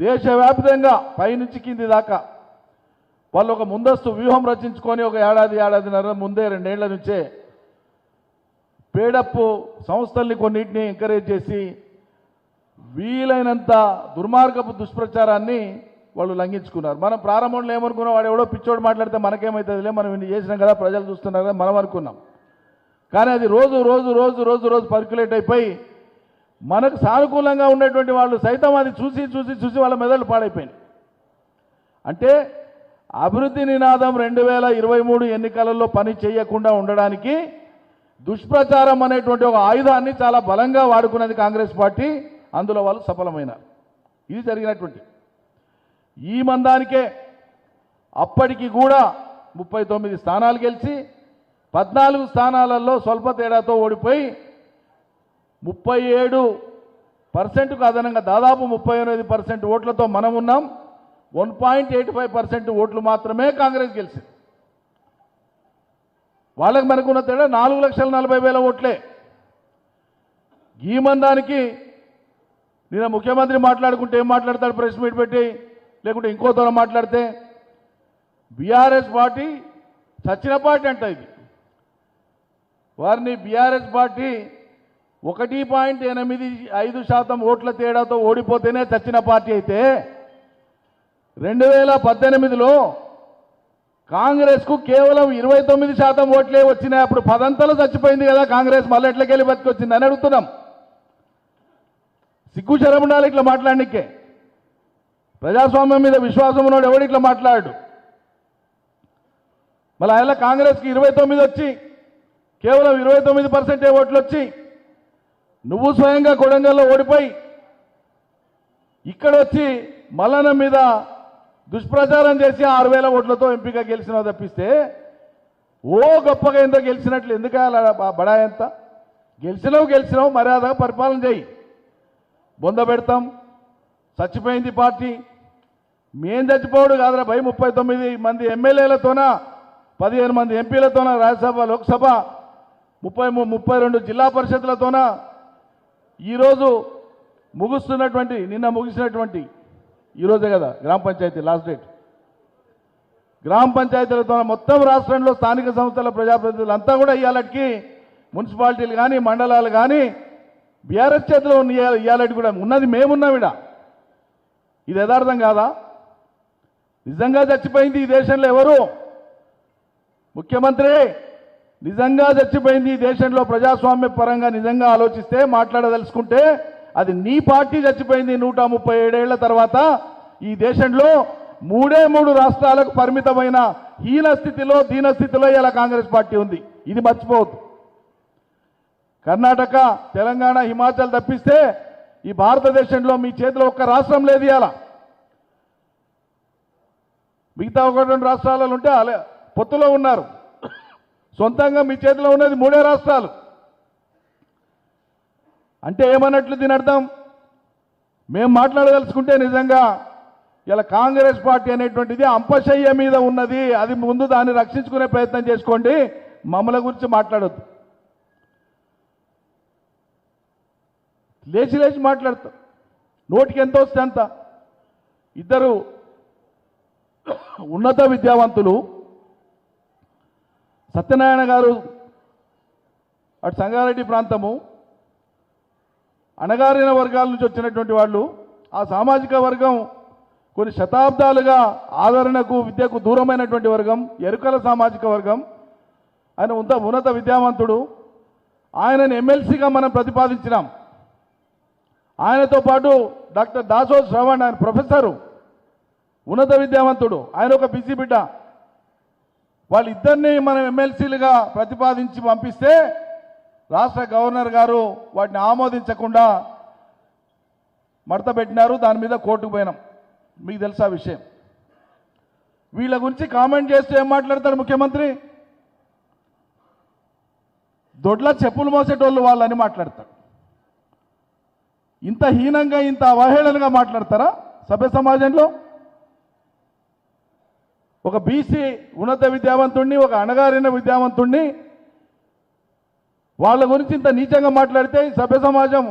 దేశవ్యాప్తంగా పైనుంచి కింది దాకా వాళ్ళు ఒక ముందస్తు వ్యూహం రచించుకొని ఒక ఏడాదిన్నర ముందే 2 ఏళ్ల నుంచే పేడప్పు సంస్థల్ని కొన్నిటిని ఎంకరేజ్ చేసి వీలైనంత దుర్మార్గపు దుష్ప్రచారాన్ని వాళ్ళు లంఘించుకున్నారు. మనం ప్రారంభంలో ఏమనుకున్నాం, వాడు ఎవడో పిచ్చోడు మాట్లాడితే మనకేమవుతుందిలే, మనం ఇన్ని చేసినాం కదా, ప్రజలు చూస్తున్నారు కదా మనం అనుకున్నాం. కానీ అది రోజు రోజు రోజు రోజు రోజు పర్క్యులేట్ అయిపోయి మనకు సానుకూలంగా ఉండేటువంటి వాళ్ళు సైతం అది చూసి చూసి చూసి వాళ్ళ మెదళ్ళు పాడైపోయింది. అంటే అభివృద్ధి నినాదం 2023 ఎన్నికలలో పని చేయకుండా ఉండడానికి దుష్ప్రచారం అనేటువంటి ఒక ఆయుధాన్ని చాలా బలంగా వాడుకున్నది కాంగ్రెస్ పార్టీ. అందులో వాళ్ళు సఫలమైనారు. ఇది జరిగినటువంటి ఈ మందానికే అప్పటికి కూడా 39 స్థానాలు గెలిచి 14 స్థానాలలో స్వల్ప తేడాతో ఓడిపోయి 37%కు అదనంగా దాదాపు 38% ఓట్లతో మనం ఉన్నాం. 1.85% ఓట్లు మాత్రమే కాంగ్రెస్ గెలిచింది. వాళ్ళకి మనకున్న తేడా 4,40,000 ఓట్లే. ఈ మందానికి నిన్న ముఖ్యమంత్రి మాట్లాడుకుంటే ఏం మాట్లాడతాడు, ప్రెస్ మీట్ పెట్టి, లేకుంటే ఇంకో తోర మాట్లాడితే బీఆర్ఎస్ పార్టీ చచ్చిన పార్టీ అంట. ఇది వారిని బీఆర్ఎస్ పార్టీ 1.85% ఓట్ల తేడాతో ఓడిపోతేనే చచ్చిన పార్టీ అయితే 2018లో కాంగ్రెస్కు కేవలం 29% ఓట్లే వచ్చినాయి. అప్పుడు 10 చచ్చిపోయింది కదా కాంగ్రెస్, మళ్ళీ ఎట్లకెళ్ళి బతికొచ్చింది అని అడుగుతున్నాం. సిగ్గు శరం ఉండాలి ఇట్లా మాట్లాడనికే. ప్రజాస్వామ్యం మీద విశ్వాసం ఉన్నాడు ఎవడు ఇట్లా మాట్లాడు. మళ్ళీ ఆయన కాంగ్రెస్కి 29 వచ్చి కేవలం 29% ఓట్లు వచ్చి నువ్వు స్వయంగా కొడంగల్లో ఓడిపోయి ఇక్కడ వచ్చి మల్లన్న మీద దుష్ప్రచారం చేసి 6,000 ఓట్లతో ఎంపీగా గెలిచినావు తప్పిస్తే ఓ గొప్పగా ఎంతో గెలిచినట్లు ఎందుకు బడాయంత గెలిచినావు మర్యాదగా పరిపాలన చేయి. బొంద పెడతాం, చచ్చిపోయింది పార్టీ. మేం చచ్చిపోవడు కాదురా భయ్. 39 మంది ఎమ్మెల్యేలతోన 15 మంది ఎంపీలతోన రాజ్యసభ లోక్సభ 32 జిల్లా పరిషత్లతోన ఈరోజు నిన్న ముగిసినటువంటి ఈరోజే కదా గ్రామ పంచాయతీ లాస్ట్ డేట్, గ్రామ పంచాయతీలతో మొత్తం రాష్ట్రంలో స్థానిక సంస్థల ప్రజాప్రతినిధులు అంతా కూడా ఇవాళకి మున్సిపాలిటీలు కానీ మండలాలు కానీ బీఆర్ఎస్ చేతిలో ఇవాళకి కూడా ఉన్నది మేమున్నాం. ఇది యథార్థం కాదా? నిజంగా చచ్చిపోయింది ఈ దేశంలో ఎవరు? ముఖ్యమంత్రి నిజంగా చచ్చిపోయింది ఈ దేశంలో ప్రజాస్వామ్య పరంగా నిజంగా ఆలోచిస్తే మాట్లాడదలుచుకుంటే అది నీ పార్టీ చచ్చిపోయింది. 137 ఏళ్ల తర్వాత ఈ దేశంలో 3 రాష్ట్రాలకు పరిమితమైన దీనస్థితిలో ఇలా కాంగ్రెస్ పార్టీ ఉంది. ఇది మర్చిపోవద్దు. కర్ణాటక, తెలంగాణ, హిమాచల్ తప్పిస్తే ఈ భారతదేశంలో మీ చేతిలో ఒక్క రాష్ట్రం లేదు. ఇలా మిగతా 1-2 రాష్ట్రాలలో ఉంటే పొత్తులో ఉన్నారు. సొంతంగా మీ చేతిలో ఉన్నది 3 రాష్ట్రాలు. అంటే ఏమన్నట్లు దీని అర్థం? మేము మాట్లాడదలుచుకుంటే నిజంగా ఇలా కాంగ్రెస్ పార్టీ అనేటువంటిది అంపశయ్య మీద ఉన్నది. అది ముందు దాన్ని రక్షించుకునే ప్రయత్నం చేసుకోండి, మమ్మల్ని గురించి మాట్లాడొద్దు. లేచి మాట్లాడతాం. నోటికి ఎంత వస్తే అంత. ఇద్దరు ఉన్నత విద్యావంతులు సత్యనారాయణ గారు అటు సంగారెడ్డి ప్రాంతము అణగారిన వర్గాల నుంచి వచ్చినటువంటి వాళ్ళు. ఆ సామాజిక వర్గం కొన్ని శతాబ్దాలుగా ఆదరణకు విద్యకు దూరమైనటువంటి వర్గం, ఎరుకల సామాజిక వర్గం. ఆయన ఉన్నత విద్యావంతుడు. ఆయనను ఎమ్మెల్సీగా మనం ప్రతిపాదించినాం. ఆయనతో పాటు డాక్టర్ దాసో శ్రవణ్, ఆయన ప్రొఫెసరు, ఉన్నత విద్యావంతుడు, ఆయన ఒక బిజీ బిడ్డ. వాళ్ళిద్దరినీ మనం ఎమ్మెల్సీలుగా ప్రతిపాదించి పంపిస్తే రాష్ట్ర గవర్నర్ గారు వాటిని ఆమోదించకుండా మడత పెట్టినారు. దాని మీద కోర్టుకు పోయినాం. మీకు తెలుసా విషయం? వీళ్ళ గురించి కామెంట్ చేస్తూ ఏం మాట్లాడతాడు ముఖ్యమంత్రి? దొడ్ల చెప్పులు మోసేటోళ్ళు వాళ్ళని మాట్లాడతాడు. ఇంత హీనంగా, ఇంత అవహేళనగా మాట్లాడతారా సభ్య సమాజంలో? ఒక బీసీ ఉన్నత విద్యావంతుణ్ణి, ఒక అణగారిన విద్యావంతుణ్ణి వాళ్ళ గురించి ఇంత నీచంగా మాట్లాడితే సభ్య సమాజం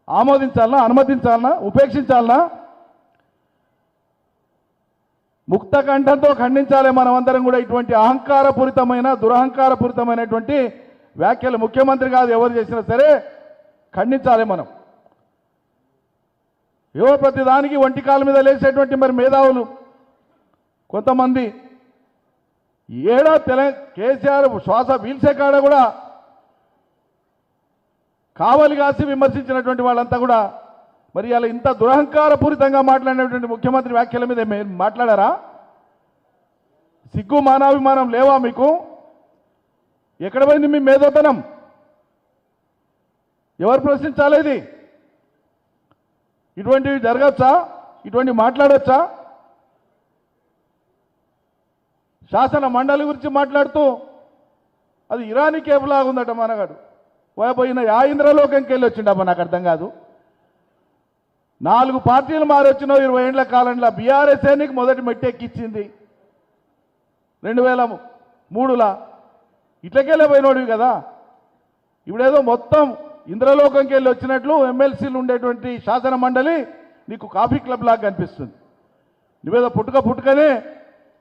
ఆమోదించాలనా, అనుమతించాలనా, ఉపేక్షించాలనా? ముక్త కంఠంతో ఖండించాలి మనమందరం కూడా. ఇటువంటి అహంకారపూరితమైన దురహంకారపూరితమైనటువంటి వ్యాఖ్యలు ముఖ్యమంత్రి కాదు ఎవరు చేసినా సరే ఖండించాలి మనం. ఏవో ప్రతిదానికి వంటి కాళ్ళ మీద లేసేటువంటి మరి మేధావులు కొంతమంది ఏడా కేసీఆర్ శ్వాస పీల్చే కాడ కూడా కావలి కాసి విమర్శించినటువంటి వాళ్ళంతా కూడా మరి అలా ఇంత దురహంకారపూరితంగా మాట్లాడినటువంటి ముఖ్యమంత్రి వ్యాఖ్యల మీద మాట్లాడారా? సిగ్గు మానాభిమానం లేవా మీకు? ఎక్కడ పోయింది మీ మేధోతనం? ఎవరు ప్రశ్నించాలి? ఇది ఇటువంటివి జరగచ్చా? ఇటువంటి మాట్లాడచ్చా? శాసన మండలి గురించి మాట్లాడుతూ అది ఇరానీ కేబుల్ లాగుందట మనగాడు పోయిన ఇంద్రలోకంకి వెళ్ళి వచ్చిండమ్మా. నాకు అర్థం కాదు. 4 పార్టీలు మారొచ్చినో 20 ఏళ్ల కాలంలో బీఆర్ఎస్ఏ నీకు మొదటి మెట్టెక్కిచ్చింది 2003లా. ఇట్లకెళ్ళే పోయినోడివి కదా. ఇప్పుడేదో మొత్తం ఇంద్రలోకంకి వెళ్ళి వచ్చినట్లు ఎమ్మెల్సీలు ఉండేటువంటి శాసన మండలి నీకు కాఫీ క్లబ్ లాగా కనిపిస్తుంది. నువ్వేదో పుట్టుకనే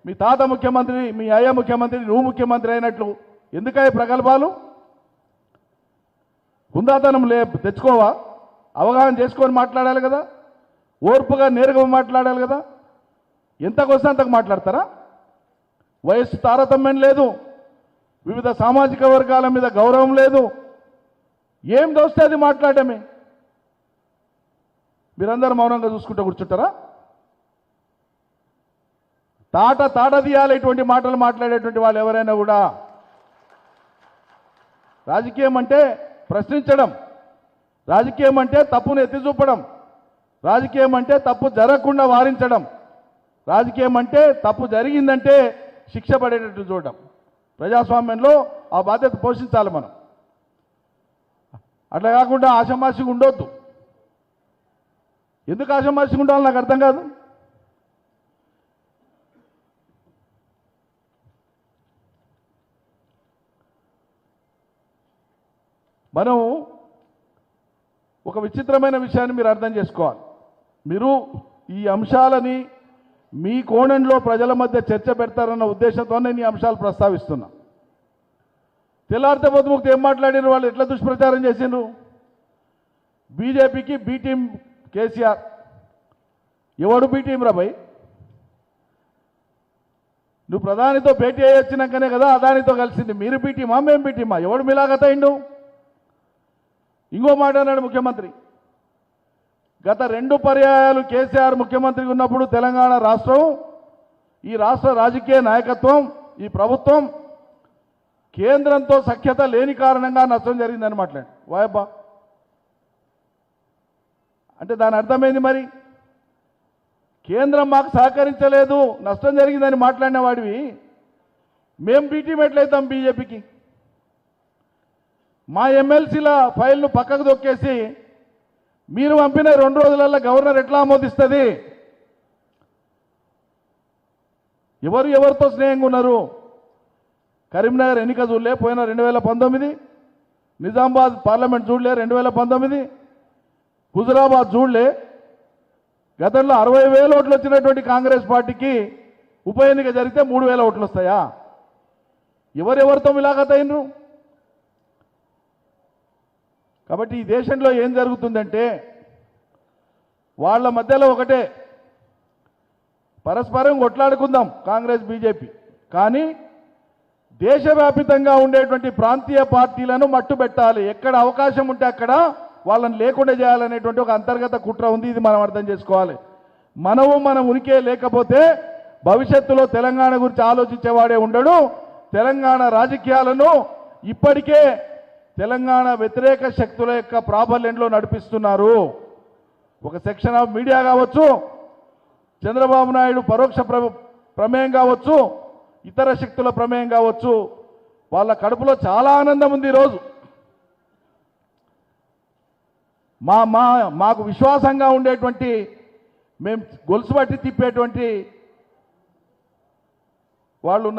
మీ తాత ముఖ్యమంత్రి, మీ అయ్య ముఖ్యమంత్రి, నువ్వు ముఖ్యమంత్రి అయినట్లు ఎందుకయ్యే ప్రగల్భాలు? హుందాతనం తెచ్చుకోవా? అవగాహన చేసుకొని మాట్లాడాలి కదా. ఓర్పుగా నేరుగా మాట్లాడాలి కదా. ఎంతకొస్తే అంతకు మాట్లాడతారా? వయస్సు తారతమ్యం లేదు, వివిధ సామాజిక వర్గాల మీద గౌరవం లేదు. ఏం దోస్తే అది మాట్లాడమే. మీరందరూ మౌనంగా చూసుకుంటూ కూర్చుంటారా? తాట తీయాలి ఇటువంటి మాటలు మాట్లాడేటువంటి వాళ్ళు ఎవరైనా కూడా. రాజకీయం అంటే ప్రశ్నించడం, రాజకీయం అంటే తప్పును ఎత్తి చూపడం, రాజకీయం అంటే తప్పు జరగకుండా వారించడం, రాజకీయం అంటే తప్పు జరిగిందంటే శిక్ష పడేటట్టు చూడడం. ప్రజాస్వామ్యంలో ఆ బాధ్యత పోషించాలి మనం. అట్లా కాకుండా ఆషమాషిగా ఉండొద్దు. ఎందుకు ఆషమాషిగా ఉండాలి నాకు అర్థం కాదు. మనం ఒక విచిత్రమైన విషయాన్ని మీరు అర్థం చేసుకోవాలి. మీరు ఈ అంశాలని మీ కోణంలో ప్రజల మధ్య చర్చ పెడతారన్న ఉద్దేశంతోనే నేను ఈ అంశాలు ప్రస్తావిస్తున్నా. తెల్లారితే పొద్దుముక్తి ఏం మాట్లాడిన వాళ్ళు ఎట్లా దుష్ప్రచారం చేసిండ్రు? బీజేపీకి బీ టీం కేసీఆర్. ఎవడు బీ టీం రా భయ్? నువ్వు ప్రధానితో భేటీ అయ్యి వచ్చినాకనే కదా అదానితో కలిసింది. మీరు బీ టీమా మేము బీ టీమా? ఎవడు మీలాగతయిండు? ఇంకో మాట అన్నాడు ముఖ్యమంత్రి. గత 2 పర్యాయాలు కేసీఆర్ ముఖ్యమంత్రిగా ఉన్నప్పుడు తెలంగాణ రాష్ట్రం, ఈ రాష్ట్ర రాజకీయ నాయకత్వం, ఈ ప్రభుత్వం కేంద్రంతో సఖ్యత లేని కారణంగా నష్టం జరిగిందని మాట్లాడు. వాయబ్బా అంటే దాని అర్థమైంది. మరి కేంద్రం మాకు సహకరించలేదు, నష్టం జరిగిందని మాట్లాడిన వాడివి మేము బీటీం ఎట్లయితాం బీజేపీకి? మా ఎమ్మెల్సీల ఫైల్ను పక్కకు దొక్కేసి మీరు పంపిన 2 రోజులలో గవర్నర్ ఎట్లా ఆమోదిస్తుంది? ఎవరితో స్నేహంగా ఉన్నారు? కరీంనగర్ ఎన్నిక చూడలే పోయిన 2019, నిజామాబాద్ పార్లమెంట్ చూడలే 2019, హుజురాబాద్ చూడలే. గతంలో 60,000 ఓట్లు వచ్చినటువంటి కాంగ్రెస్ పార్టీకి ఉప ఎన్నిక జరిగితే 3,000 ఓట్లు వస్తాయా? ఎవరెవరితో మిలాఖత్ అయినరు? కాబట్టి ఈ దేశంలో ఏం జరుగుతుందంటే వాళ్ళ మధ్యలో ఒకటే, పరస్పరం కొట్లాడుకుందాం కాంగ్రెస్ బీజేపీ, కానీ దేశవ్యాపితంగా ఉండేటువంటి ప్రాంతీయ పార్టీలను మట్టుబెట్టాలి. ఎక్కడ అవకాశం ఉంటే అక్కడ వాళ్ళని లేకుండా చేయాలనేటువంటి ఒక అంతర్గత కుట్ర ఉంది. ఇది మనం అర్థం చేసుకోవాలి. మన ఉనికే లేకపోతే భవిష్యత్తులో తెలంగాణ గురించి ఆలోచించేవాడే ఉండడు. తెలంగాణ రాజకీయాలను ఇప్పటికే తెలంగాణ వ్యతిరేక శక్తుల యొక్క ప్రాబల్యంలో నడిపిస్తున్నారు. ఒక సెక్షన్ ఆఫ్ మీడియా కావచ్చు, చంద్రబాబు నాయుడు పరోక్ష ప్రమేయం కావచ్చు, ఇతర శక్తుల ప్రమేయం కావచ్చు, వాళ్ళ కడుపులో చాలా ఆనందం ఉంది ఈరోజు. మాకు విశ్వాసంగా ఉండేటువంటి, మేము గొలుసు పట్టి తిప్పేటువంటి వాళ్ళు ఉన్నారు.